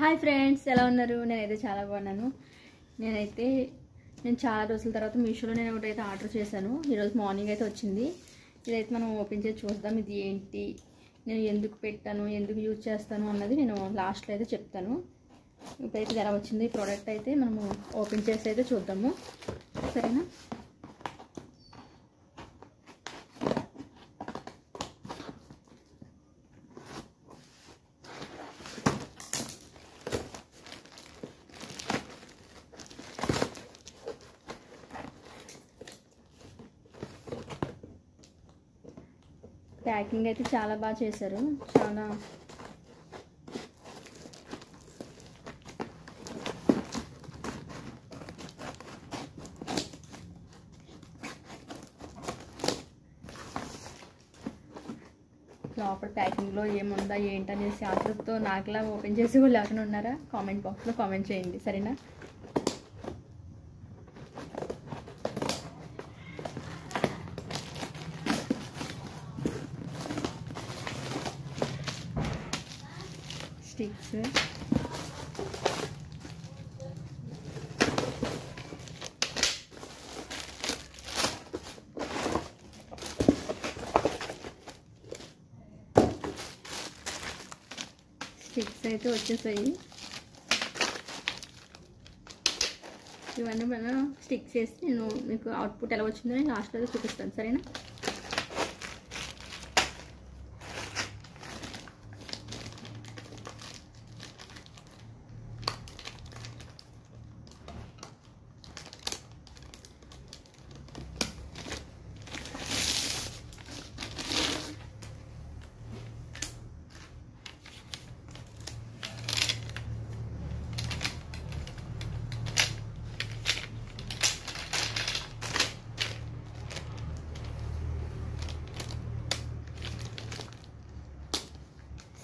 Hi friends, ఎలా ఉన్నారు? నేనైతే చాలా బాగున్నాను. నేను చాలా రోజుల తర్వాత మీషోలో నేను ఒకటైతే ఆర్డర్ చేశాను. ఈరోజు మార్నింగ్ అయితే వచ్చింది. ఇదైతే మనం ఓపెన్ చేసి చూద్దాం. ఇది ఏంటి, నేను ఎందుకు పెట్టాను, ఎందుకు యూజ్ చేస్తాను అన్నది నేను లాస్ట్లో అయితే చెప్తాను. ఇప్పుడైతే ఎలా వచ్చింది ఈ ప్రోడక్ట్ అయితే మనము ఓపెన్ చేసి అయితే చూద్దాము, సరేనా? ప్యాకింగ్ అయితే చాలా బాగా చేశారు. చాలా లోపల ప్యాకింగ్లో ఏముందా ఏంటనేసి ఆతృతతో నాకులా ఓపెన్ చేసి వాళ్ళు ఎవరైనా ఉన్నారా? కామెంట్ బాక్స్లో కామెంట్ చేయండి, సరేనా? స్టిక్స్, స్టిక్స్ అయితే వచ్చేసాయి. ఇవన్నీ మనం స్టిక్స్ చేసి నేను మీకు అవుట్పుట్ ఎలా వచ్చిందో నేను లాస్ట్లో చూపిస్తాను, సరేనా?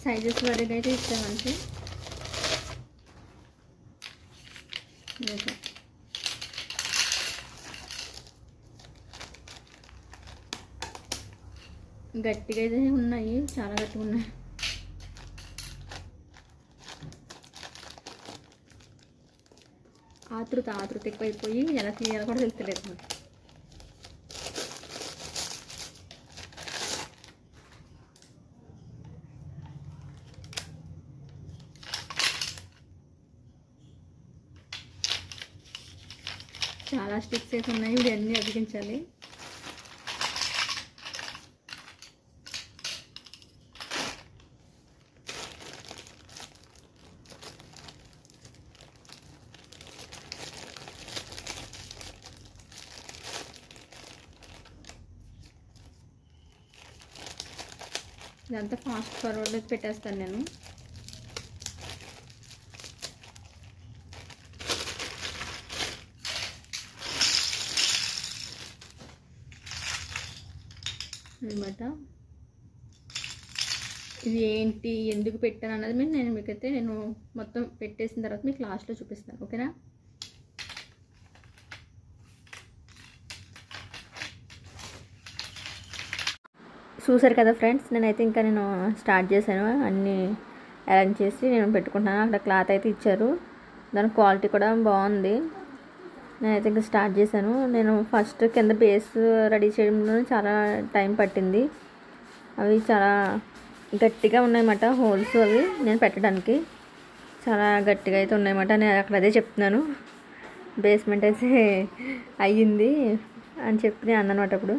సైజెస్ వరకు అయితే ఇస్తామంటే గట్టిగా అయితే ఉన్నాయి, చాలా గట్టిగా ఉన్నాయి. ఆతృత ఎక్కువైపోయి ఎలా తీయాలో కూడా తెలుస్తలేదు మనకి. చాలా స్టిక్స్ అయితే ఉన్నాయి, ఇవి అన్నీ అతికించాలి. ఇదంతా ఫాస్ట్ ఫార్వర్డ్లో పెట్టేస్తాను నేను. అనమాట ఇది ఏంటి, ఎందుకు పెట్టాను అన్నది నేను మొత్తం పెట్టేసిన తర్వాత మీకు లాస్ట్లో చూపిస్తాను, ఓకేనా? చూసారు కదా ఫ్రెండ్స్, నేను స్టార్ట్ చేశాను. అన్నీ అరేంజ్ చేసి నేను పెట్టుకుంటున్నాను. అక్కడ క్లాత్ అయితే ఇచ్చారు, దాని క్వాలిటీ కూడా బాగుంది. నేనైతే ఇంకా స్టార్ట్ చేశాను. నేను ఫస్ట్ కింద బేస్ రెడీ చేయడంలో చాలా టైం పట్టింది. అవి చాలా గట్టిగా ఉన్నాయన్నమాట, హోల్స్ అవి నేను పెట్టడానికి చాలా గట్టిగా అయితే ఉన్నాయన్నమాట. నేను అక్కడ అదే చెప్తున్నాను, బేస్మెంట్ అయితే అయ్యింది అని చెప్పి నేను అన్నమాట. అప్పుడు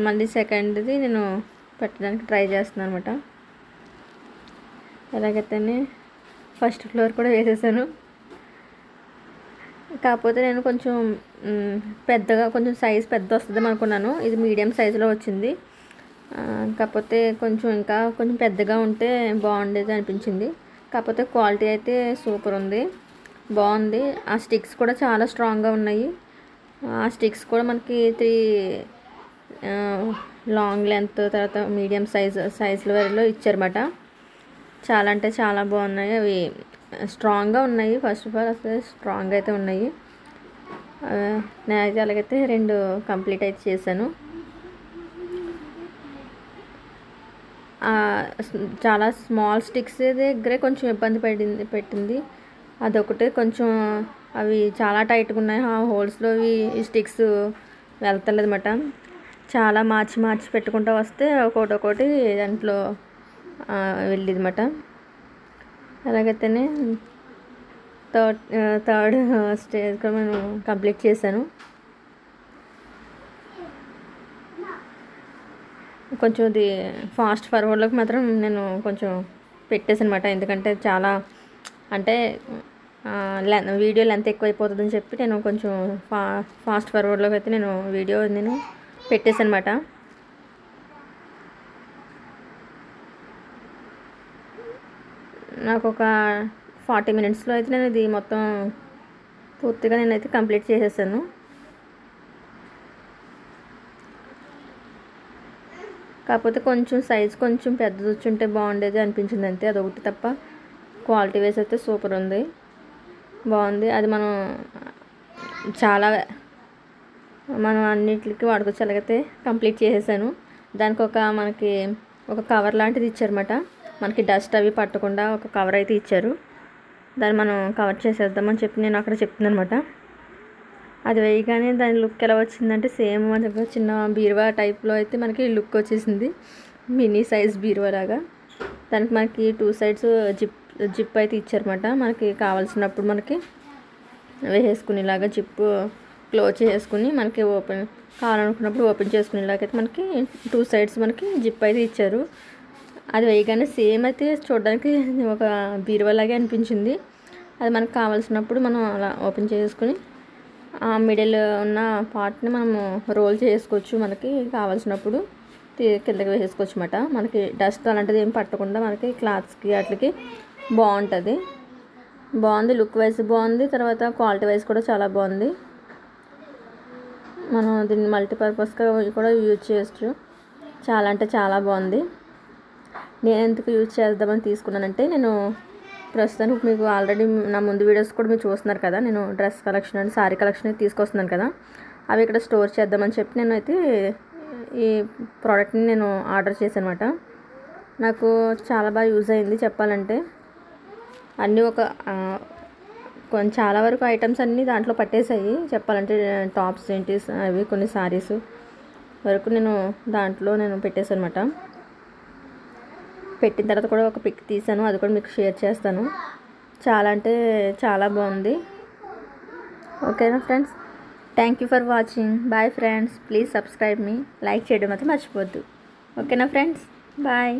మళ్ళీ సెకండ్ది నేను పెట్టడానికి ట్రై చేస్తున్నాను అనమాట. ఎలాగైతేనే ఫస్ట్ ఫ్లోర్ కూడా వేసేసాను. కాకపోతే నేను కొంచెం పెద్దగా, కొంచెం సైజ్ పెద్ద వస్తుందేమో అనుకున్నాను. ఇది మీడియం సైజులో వచ్చింది. కాకపోతే ఇంకా కొంచెం పెద్దగా ఉంటే బాగుండేది అనిపించింది. కాకపోతే క్వాలిటీ అయితే సూపర్ ఉంది, బాగుంది. ఆ స్టిక్స్ కూడా చాలా స్ట్రాంగ్గా ఉన్నాయి. ఆ స్టిక్స్ కూడా మనకి 3 లాంగ్ లెంత్, తర్వాత మీడియం సైజుల వరలో ఇచ్చారన్నమాట. చాలా అంటే చాలా బాగున్నాయి. అవి స్ట్రాంగ్గా ఉన్నాయి. ఫస్ట్ ఆఫ్ ఆల్ అసలు స్ట్రాంగ్ అయితే ఉన్నాయి. నేనైతే అలాగైతే 2 కంప్లీట్ అయితే చేశాను. చాలా స్మాల్ స్టిక్స్ దగ్గరే కొంచెం ఇబ్బంది పెట్టింది. అదొకటి కొంచెం అవి చాలా టైట్గా ఉన్నాయి. ఆ హోల్స్లో ఈ స్టిక్స్ వెళ్తలేదు అన్నమాట. చాలా మార్చి పెట్టుకుంటూ వస్తే ఒక్కొక్కటి దాంట్లో వెళ్ళింది అన్నమాట. అలాగైతేనే థర్డ్ స్టేజ్ కూడా నేను కంప్లీట్ చేశాను. కొంచెం ఇది ఫాస్ట్ ఫార్వర్డ్లోకి మాత్రం నేను కొంచెం పెట్టేసాను అనమాట. ఎందుకంటే చాలా అంటే వీడియో లెంత్ ఎక్కువైపోతుందని చెప్పి నేను కొంచెం ఫాస్ట్ ఫార్వర్డ్లోకి అయితే నేను వీడియో పెట్టేసాను అనమాట. నాకు ఒక 40 minutesలో అయితే నేను ఇది మొత్తం పూర్తిగా నేనైతే కంప్లీట్ చేసేసాను. కాకపోతే కొంచెం సైజ్ కొంచెం పెద్దది వచ్చుంటే బాగుండేది అనిపించింది అంతే. అదొకటి తప్ప క్వాలిటీ వైజ్ అయితే సూపర్ ఉంది, బాగుంది. అది మనం అన్నిటికి వాడుకోవచ్చు. అలాగైతే కంప్లీట్ చేసేసాను. దానికి మనకి ఒక కవర్ లాంటిది ఇచ్చారన్నమాట. మనకి డస్ట్ అవి పట్టకుండా ఒక కవర్ అయితే ఇచ్చారు. దాన్ని మనం కవర్ చేసేద్దామని చెప్పి నేను అక్కడ చెప్తున్నాను అనమాట. అది వేయగానే దాని లుక్ ఎలా వచ్చిందంటే సేమ్ మనకు చిన్న బీరువా టైప్లో అయితే మనకి లుక్ వచ్చేసింది. మినీ సైజ్ బీరువా లాగా. దానికి మనకి 2 sides జిప్ అయితే ఇచ్చారన్నమాట. మనకి కావాల్సినప్పుడు మనకి వేసేసుకునేలాగా జిప్ క్లోజ్ చేసుకుని మనకి కావాలనుకున్నప్పుడు ఓపెన్ చేసుకునేలాగైతే మనకి 2 sides మనకి జిప్ అయితే ఇచ్చారు. అది వేయగానే సేమ్ అయితే చూడడానికి ఒక బీరువాలాగే అనిపించింది. అది మనకు కావాల్సినప్పుడు మనం అలా ఓపెన్ చేసుకుని ఆ మిడిల్ ఉన్న పార్ట్ని మనము రోల్ చేసుకోవచ్చు. మనకి కావాల్సినప్పుడు కిందకి వేసేసుకోవచ్చు అన్నమాట. మనకి డస్ట్ అలాంటిది ఏం పట్టకుండా మనకి క్లాత్స్కి వాటికి బాగుంటుంది. లుక్ వైజ్ బాగుంది. తర్వాత క్వాలిటీ వైజ్ కూడా చాలా బాగుంది. మనం దీన్ని మల్టీపర్పస్గా కూడా యూజ్ చేయొచ్చు. చాలా అంటే చాలా బాగుంది. నేను ఎందుకు యూజ్ చేద్దామని తీసుకున్నానంటే, నేను ప్రస్తుతానికి మీకు ఆల్రెడీ నా ముందు వీడియోస్ కూడా మీరు చూస్తున్నారు కదా, నేను dress collection and sari collection తీసుకొస్తున్నాను కదా, అవి ఇక్కడ స్టోర్ చేద్దామని చెప్పి నేనైతే ఈ ప్రోడక్ట్ని నేను ఆర్డర్ చేశాను అనమాట. నాకు చాలా బాగా యూజ్ అయింది చెప్పాలంటే. అన్నీ చాలా వరకు ఐటమ్స్ అన్నీ దాంట్లో పట్టేశాయి చెప్పాలంటే. టాప్స్ ఏంటి అవి కొన్ని శారీస్ వరకు నేను దాంట్లో పెట్టేశాను అనమాట. పెట్టిన తర్వాత కూడా ఒక పిక్ తీసాను, అది కూడా మీకు షేర్ చేస్తాను. చాలా అంటే చాలా బాగుంది. ఓకేనా friends, thank you for watching. Bye friends, please subscribe మీ. లైక్ చేయడం అయితే మర్చిపోవద్దు. ఓకేనా ఫ్రెండ్స్, బాయ్.